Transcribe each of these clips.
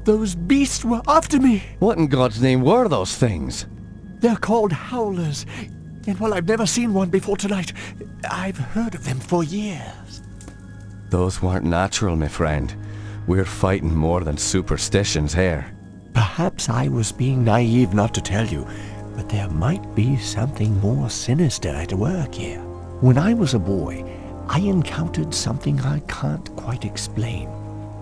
Those beasts were after me. What in God's name were those things? They're called howlers. And while I've never seen one before tonight, I've heard of them for years. Those weren't natural, my friend. We're fighting more than superstitions here. Perhaps I was being naive not to tell you, but there might be something more sinister at work here. When I was a boy, I encountered something I can't quite explain.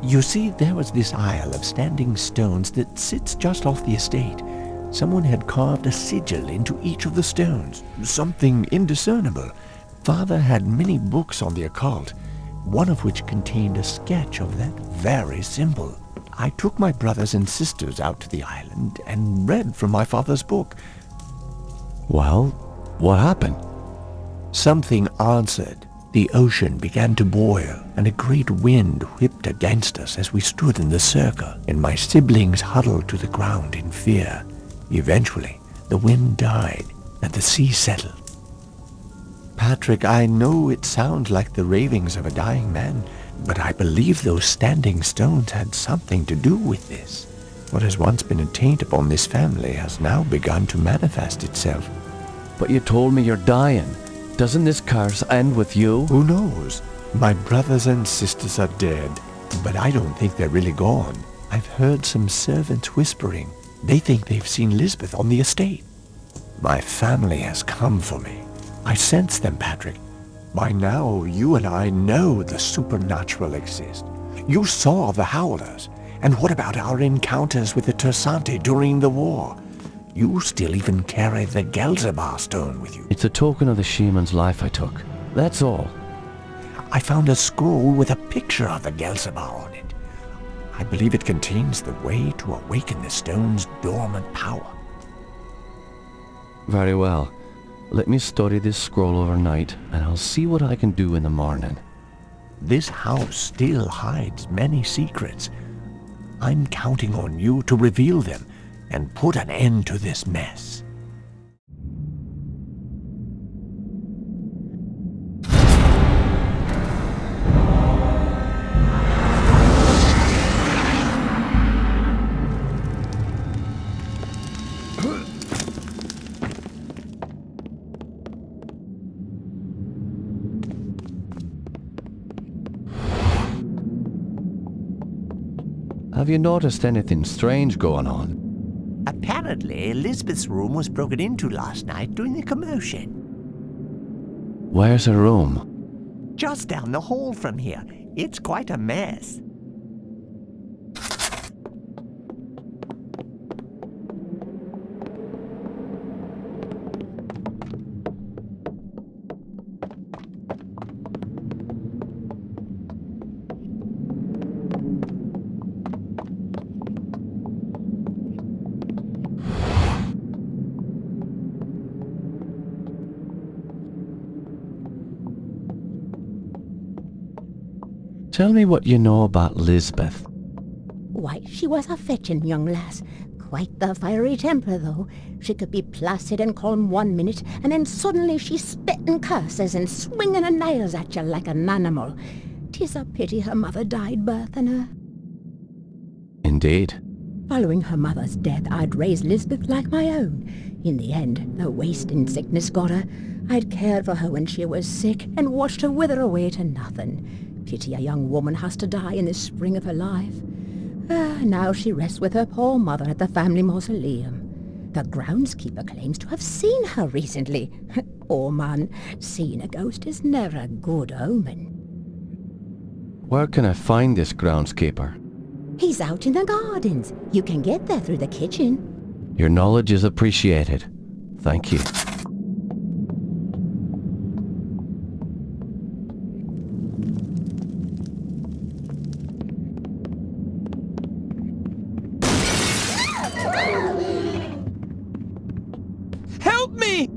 You see, there was this isle of standing stones that sits just off the estate. Someone had carved a sigil into each of the stones, something indiscernible. Father had many books on the occult, one of which contained a sketch of that very symbol. I took my brothers and sisters out to the island and read from my father's book. Well, what happened? Something answered. The ocean began to boil, and a great wind whipped against us as we stood in the circle, and my siblings huddled to the ground in fear. Eventually, the wind died, and the sea settled. Patrick, I know it sounds like the ravings of a dying man, but I believe those standing stones had something to do with this. What has once been a taint upon this family has now begun to manifest itself. But you told me you're dying. Doesn't this curse end with you? Who knows? My brothers and sisters are dead, but I don't think they're really gone. I've heard some servants whispering. They think they've seen Lisbeth on the estate. My family has come for me. I sense them, Patrick. By now, you and I know the supernatural exists. You saw the howlers. And what about our encounters with the Tersante during the war? You still even carry the Gelzebah stone with you. It's a token of the shaman's life I took. That's all. I found a scroll with a picture of the Gelzebah on it. I believe it contains the way to awaken the stone's dormant power. Very well. Let me study this scroll overnight, and I'll see what I can do in the morning. This house still hides many secrets. I'm counting on you to reveal them and put an end to this mess. Have you noticed anything strange going on? Apparently, Elizabeth's room was broken into last night during the commotion. Where's her room? Just down the hall from here. It's quite a mess. Tell me what you know about Lisbeth. Why, she was a fetching young lass. Quite the fiery temper, though. She could be placid and calm one minute, and then suddenly she's spitting curses and swinging her nails at you like an animal. 'Tis a pity her mother died birthing her. Indeed. Following her mother's death, I'd raised Lisbeth like my own. In the end, the wasting sickness got her. I'd cared for her when she was sick and watched her wither away to nothing. Pity a young woman has to die in the spring of her life. Now she rests with her poor mother at the family mausoleum. The groundskeeper claims to have seen her recently. Poor man, seeing a ghost is never a good omen. Where can I find this groundskeeper? He's out in the gardens. You can get there through the kitchen. Your knowledge is appreciated. Thank you. Help me!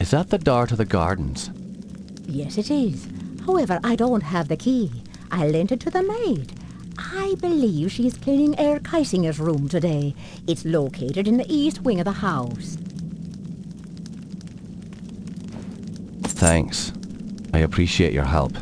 Is that the door to the gardens? Yes, it is. However, I don't have the key. I lent it to the maid. I believe she's cleaning Herr Keisinger's room today. It's located in the east wing of the house. Thanks. I appreciate your help.